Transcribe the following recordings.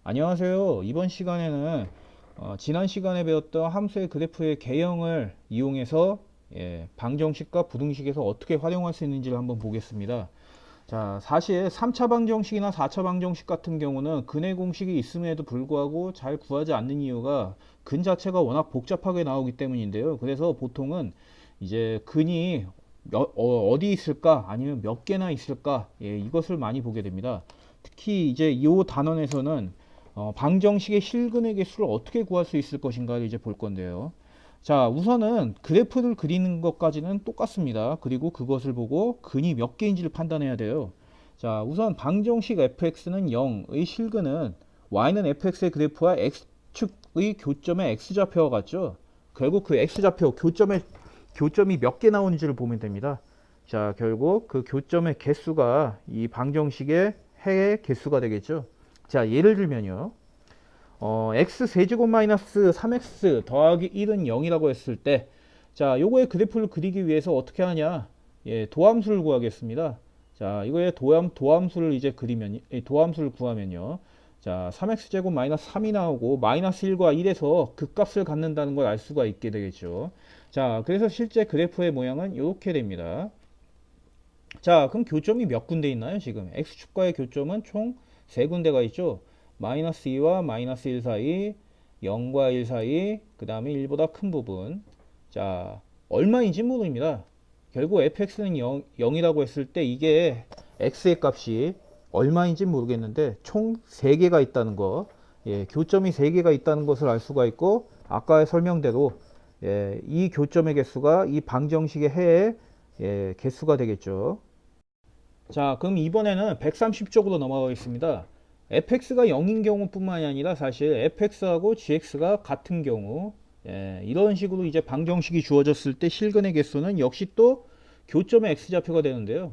안녕하세요. 이번 시간에는 지난 시간에 배웠던 함수의 그래프의 개형을 이용해서 방정식과 부등식에서 어떻게 활용할 수 있는지를 한번 보겠습니다. 자, 사실 3차 방정식이나 4차 방정식 같은 경우는 근의 공식이 있음에도 불구하고 잘 구하지 않는 이유가 근 자체가 워낙 복잡하게 나오기 때문인데요. 그래서 보통은 이제 근이 어디 있을까 아니면 몇 개나 있을까, 이것을 많이 보게 됩니다. 특히 이제 이 단원에서는 방정식의 실근의 개수를 어떻게 구할 수 있을 것인가를 이제 볼 건데요. 자, 우선은 그래프를 그리는 것까지는 똑같습니다. 그리고 그것을 보고 근이 몇 개인지를 판단해야 돼요. 자, 우선 방정식 fx는 0의 실근은 y는 fx의 그래프와 x축의 교점의 x좌표와 같죠. 결국 그 x좌표 교점이 몇 개 나오는지를 보면 됩니다. 자, 결국 그 교점의 개수가 이 방정식의 해의 개수가 되겠죠. 자, 예를 들면요. x 세제곱 마이너스 3x 더하기 1은 0이라고 했을 때, 자, 요거의 그래프를 그리기 위해서 어떻게 하냐? 도함수를 구하겠습니다. 자, 이거의 도함수를 이제 도함수를 구하면요. 자, 3x 제곱 마이너스 3이 나오고 마이너스 1과 1에서 극값을 갖는다는 걸 알 수가 있게 되겠죠. 자, 그래서 실제 그래프의 모양은 이렇게 됩니다. 자, 그럼 교점이 몇 군데 있나요? 지금 x축과의 교점은 총 3군데가 있죠. 마이너스 2와 마이너스 1 사이, 0과 1 사이, 그 다음에 1보다 큰 부분. 자, 얼마인지 모릅니다. 결국 fx는 0이라고 했을 때 이게 x의 값이 얼마인지 모르겠는데 총 3개가 있다는 거, 교점이 3개가 있다는 것을 알 수가 있고, 아까 설명대로 이 교점의 개수가 이 방정식의 해의 개수가 되겠죠. 자, 그럼 이번에는 130쪽으로 넘어가겠습니다. fx가 0인 경우뿐만이 아니라 사실 fx하고 gx가 같은 경우, 이런 식으로 이제 방정식이 주어졌을 때 실근의 개수는 역시 또 교점의 x좌표가 되는데요.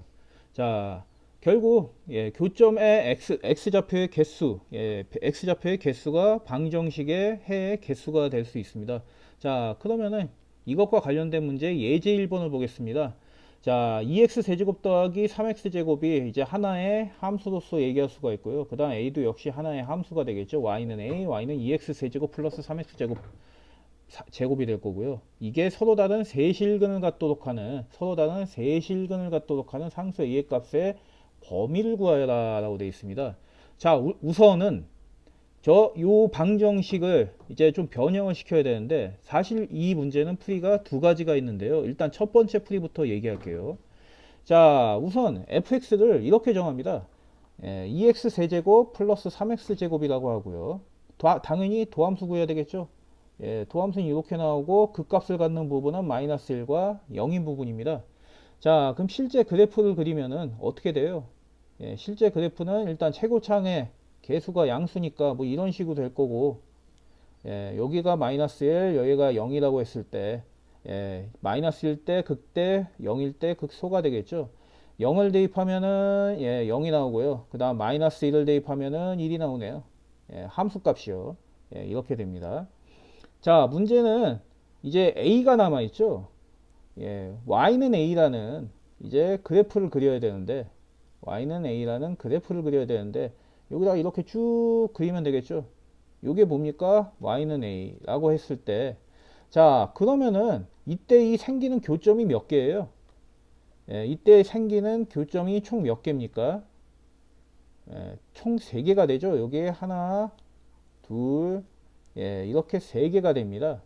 자, 결국 교점의 x좌표의 개수, x좌표의 개수가 방정식의 해의 개수가 될 수 있습니다. 자, 그러면은 이것과 관련된 문제 예제 1번을 보겠습니다. 자, 2x 세제곱 더하기 3x 제곱이 이제 하나의 함수로서 얘기할 수가 있고요. 그 다음 a도 역시 하나의 함수가 되겠죠. y는 a, y는 2x 세제곱 플러스 3x 제곱이 될 거고요. 이게 서로 다른 세실근을 갖도록 하는 상수 a의 값의 범위를 구하라라고 되어 있습니다. 자, 우선은 요 방정식을 이제 좀 변형을 시켜야 되는데, 사실 이 문제는 풀이가 두 가지가 있는데요. 일단 첫 번째 풀이부터 얘기할게요. 자, 우선 fx를 이렇게 정합니다. 2x 세제곱 플러스 3x 제곱이라고 하고요. 당연히 도함수 구해야 되겠죠. 도함수는 이렇게 나오고 극값을 갖는 부분은 마이너스 1과 0인 부분입니다. 자, 그럼 실제 그래프를 그리면은 어떻게 돼요? 실제 그래프는 일단 최고창의 개수가 양수니까 뭐 이런 식으로 될 거고, 여기가 마이너스 1, 여기가 0이라고 했을 때, 마이너스일 때 극대, 0일 때 극소가 되겠죠. 0을 대입하면은 0이 나오고요. 그 다음 마이너스 1을 대입하면은 1이 나오네요. 함수값이요. 이렇게 됩니다. 자, 문제는 이제 a가 남아 있죠. y는 a라는 이제 그래프를 그려야 되는데, 여기다 이렇게 쭉 그리면 되겠죠. 이게 뭡니까? y는 a라고 했을 때, 자, 그러면은 이때 이 생기는 교점이 몇 개예요? 이때 생기는 교점이 총 몇 개입니까? 총 3개가 되죠. 여기에 하나, 둘, 이렇게 3개가 됩니다.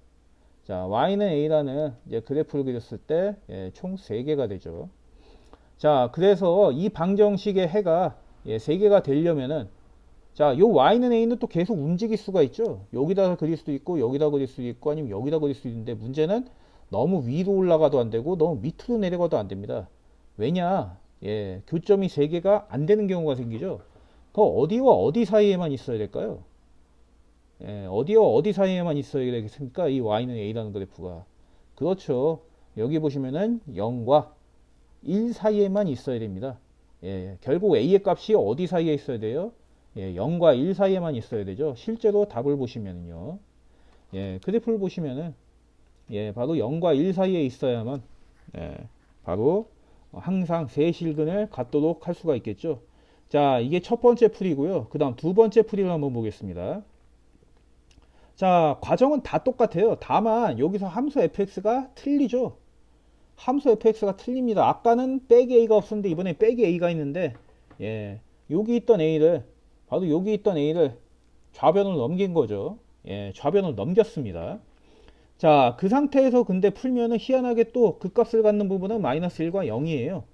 자, y는 a라는 이제 그래프를 그렸을 때 총 3개가 되죠. 자, 그래서 이 방정식의 해가 3개가 되려면은, 자, 요 y는 a는 또 계속 움직일 수가 있죠. 여기다 그릴 수도 있고 여기다 그릴 수도 있고 아니면 여기다 그릴 수도 있는데, 문제는 너무 위로 올라가도 안 되고 너무 밑으로 내려가도 안 됩니다. 왜냐? 교점이 3개가 안 되는 경우가 생기죠. 그 어디와 어디 사이에만 있어야 될까요? 어디와 어디 사이에만 있어야 되겠습니까? 이 y는 a라는 그래프가. 그렇죠. 여기 보시면은 0과 1 사이에만 있어야 됩니다. 결국 a의 값이 어디 사이에 있어야 돼요? 0과 1 사이에만 있어야 되죠. 실제로 답을 보시면은요. 그래프를 보시면은 바로 0과 1 사이에 있어야만 바로 항상 세실근을 갖도록 할 수가 있겠죠. 자, 이게 첫 번째 풀이고요. 그 다음 두 번째 풀이를 한번 보겠습니다. 자, 과정은 다 똑같아요. 다만 여기서 함수 fx가 틀리죠. 함수 fx가 틀립니다. 아까는 빼기 a가 없었는데 이번에 빼기 a가 있는데, 예, 여기 있던 a를, 바로 여기 있던 a를 좌변을 넘긴 거죠. 예, 좌변을 넘겼습니다. 자, 그 상태에서 근데 풀면은 희한하게 또 극값을 갖는 부분은 마이너스 1과 0이에요.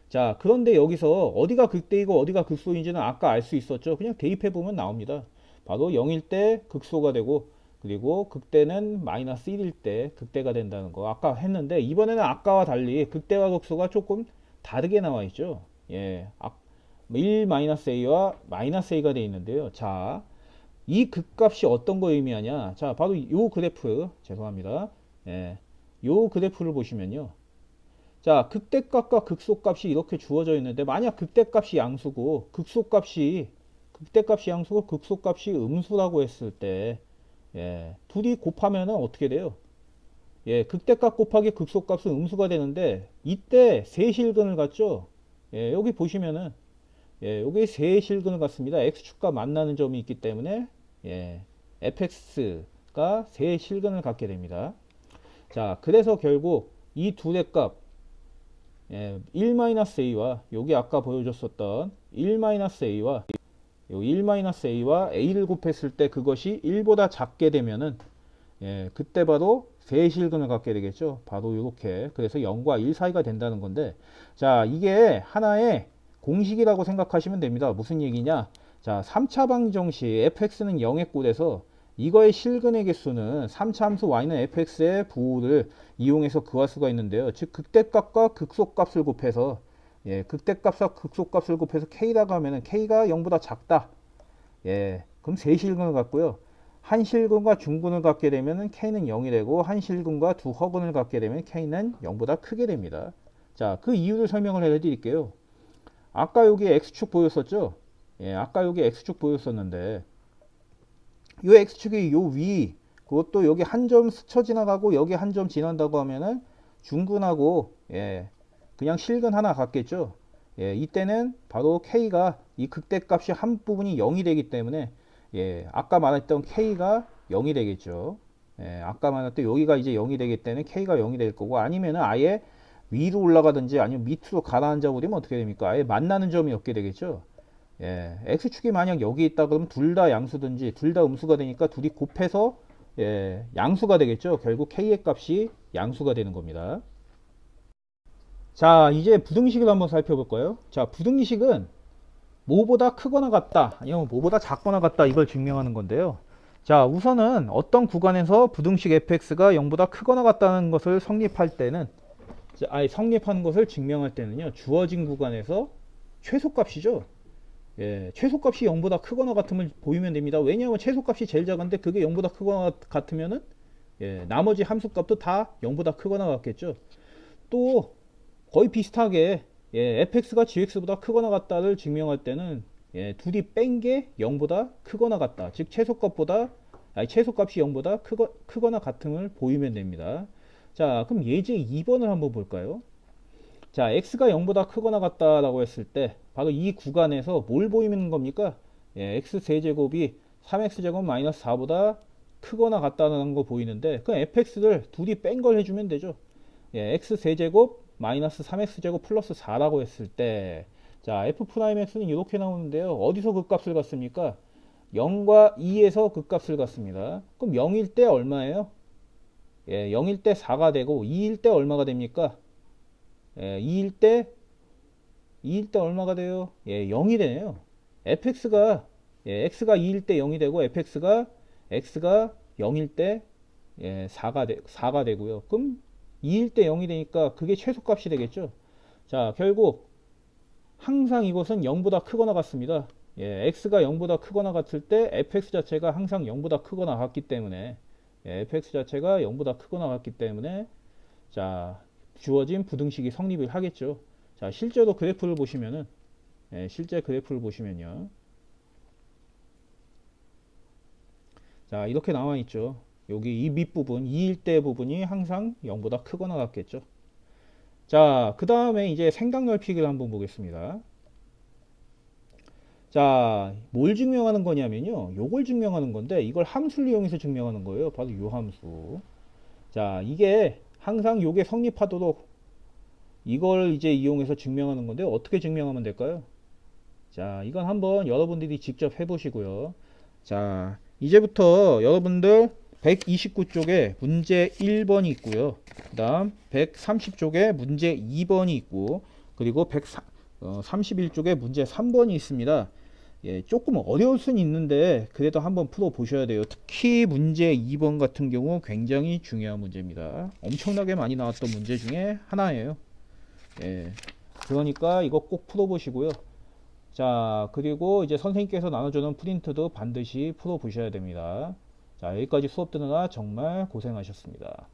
자, 그런데 여기서 어디가 극대이고 어디가 극소인지는 아까 알 수 있었죠. 그냥 대입해 보면 나옵니다. 바로 0일 때 극소가 되고, 그리고 극대는 마이너스 1일 때 극대가 된다는 거 아까 했는데, 이번에는 아까와 달리 극대와 극소가 조금 다르게 나와 있죠. 예, 1 마이너스 a와 마이너스 a가 되어 있는데요. 자, 이 극값이 어떤 거 의미하냐? 자, 바로 요 그래프, 죄송합니다. 예, 요 그래프를 보시면요. 자, 극대값과 극소값이 이렇게 주어져 있는데, 만약 극대값이 양수고 극대값이 양수고 극소값이 음수라고 했을 때, 예, 둘이 곱하면은 어떻게 돼요? 예, 극대값 곱하기 극소값은 음수가 되는데, 이때 세실근을 갖죠? 예, 여기 보시면은, 예, 여기 세실근을 갖습니다. x축과 만나는 점이 있기 때문에, 예, fx가 세실근을 갖게 됩니다. 자, 그래서 결국 이 둘의 값, 예, 1-a와 여기 아까 보여줬었던 1-a와 요 1-a와 a를 곱했을 때 그것이 1보다 작게 되면은, 예, 그때 바로 세실근을 갖게 되겠죠. 바로 이렇게. 그래서 0과 1 사이가 된다는 건데, 자, 이게 하나의 공식이라고 생각하시면 됩니다. 무슨 얘기냐? 자, 3차 방정 시 fx는 0에 꼴에서 이거의 실근의 개수는 3차 함수 y는 fx의 부호를 이용해서 구할 수가 있는데요. 즉 극대값과 극소값을 곱해서, 예, 극대값과 극소값을 곱해서 k라고 하면은 k가 0보다 작다. 예, 그럼 세실근을 갖고요. 한 실근과 중근을 갖게 되면 k는 0이 되고, 한 실근과 두 허근을 갖게 되면 k는 0보다 크게 됩니다. 자, 그 이유를 설명을 해드릴게요. 아까 여기 x축 보였었죠? 예, 아까 여기 x축 보였었는데, 요 x축이 요 위, 그것도 여기 한 점 스쳐 지나가고 여기 한 점 지난다고 하면은 중근하고, 예, 그냥 실근 하나 같겠죠? 예, 이때는 바로 k가 이 극대값이 한 부분이 0이 되기 때문에, 예, 아까 말했던 k가 0이 되겠죠. 예, 아까 말했던 여기가 이제 0이 되기 때문에 k가 0이 될 거고, 아니면은 아예 위로 올라가든지 아니면 밑으로 가라앉아 버리면 어떻게 됩니까? 아예 만나는 점이 없게 되겠죠. 예, x축이 만약 여기 있다 그러면 둘 다 양수든지 둘 다 음수가 되니까 둘이 곱해서, 예, 양수가 되겠죠. 결국 k의 값이 양수가 되는 겁니다. 자, 이제 부등식을 한번 살펴볼까요? 자, 부등식은 뭐보다 크거나 같다, 아니면 뭐보다 작거나 같다, 이걸 증명하는 건데요. 자, 우선은 어떤 구간에서 부등식 fx가 0보다 크거나 같다는 것을 성립할 때는, 성립하는 것을 증명할 때는요, 주어진 구간에서 최소값이죠. 예, 최소값이 0보다 크거나 같으면 보이면 됩니다. 왜냐하면 최소값이 제일 작은데 그게 0보다 크거나 같으면은, 예, 나머지 함수값도 다 0보다 크거나 같겠죠. 또 거의 비슷하게, 예, fx가 gx보다 크거나 같다를 증명할 때는, 예, 둘이 뺀 게 0보다 크거나 같다, 즉 최소값이 0보다 크거나 같음을 보이면 됩니다. 자, 그럼 예제 2번을 한번 볼까요? 자, x가 0보다 크거나 같다라고 했을 때 바로 이 구간에서 뭘 보이는 겁니까? 예, x세제곱이 3x제곱 마이너스 4보다 크거나 같다는 거 보이는데, 그 fx를 둘이 뺀 걸 해주면 되죠. 예, x세제곱 마이너스 3x제곱 플러스 4라고 했을 때, 자, f'x는 이렇게 나오는데요. 어디서 극값을 갖습니까? 0과 2에서 극값을 갖습니다. 그럼 0일 때 얼마예요? 예, 0일 때 4가 되고, 2일 때 얼마가 됩니까? 예, 2일 때 얼마가 돼요? 예, 0이 되네요. fx가, 예, x가 2일 때 0이 되고, x가 0일 때, 예, 4가 되고요. 그럼 2일 때 0이 되니까 그게 최소값이 되겠죠. 자, 결국 항상 이것은 0보다 크거나 같습니다. 예, x가 0보다 크거나 같을 때 fx 자체가 항상 0보다 크거나 같기 때문에, 예, fx 자체가 0보다 크거나 같기 때문에, 자, 주어진 부등식이 성립을 하겠죠. 자, 실제로 그래프를 보시면은, 예, 실제 그래프를 보시면요. 자, 이렇게 나와 있죠. 여기 이 밑부분, 2일 때 부분이 항상 0보다 크거나 같겠죠. 자, 그 다음에 이제 생각 넓히기를 한번 보겠습니다. 자, 뭘 증명하는 거냐면요. 요걸 증명하는 건데 이걸 함수를 이용해서 증명하는 거예요. 바로 요 함수. 자, 이게 항상 요게 성립하도록 이걸 이제 이용해서 증명하는 건데 어떻게 증명하면 될까요? 자, 이건 한번 여러분들이 직접 해보시고요. 자, 이제부터 여러분들 129쪽에 문제 1번이 있고요. 그 다음 130쪽에 문제 2번이 있고, 그리고 131쪽에 문제 3번이 있습니다. 예, 조금 어려울 수는 있는데 그래도 한번 풀어 보셔야 돼요. 특히 문제 2번 같은 경우 굉장히 중요한 문제입니다. 엄청나게 많이 나왔던 문제 중에 하나예요. 예, 그러니까 이거 꼭 풀어 보시고요. 자, 그리고 이제 선생님께서 나눠주는 프린트도 반드시 풀어 보셔야 됩니다. 자, 여기까지 수업 듣느라 정말 고생하셨습니다.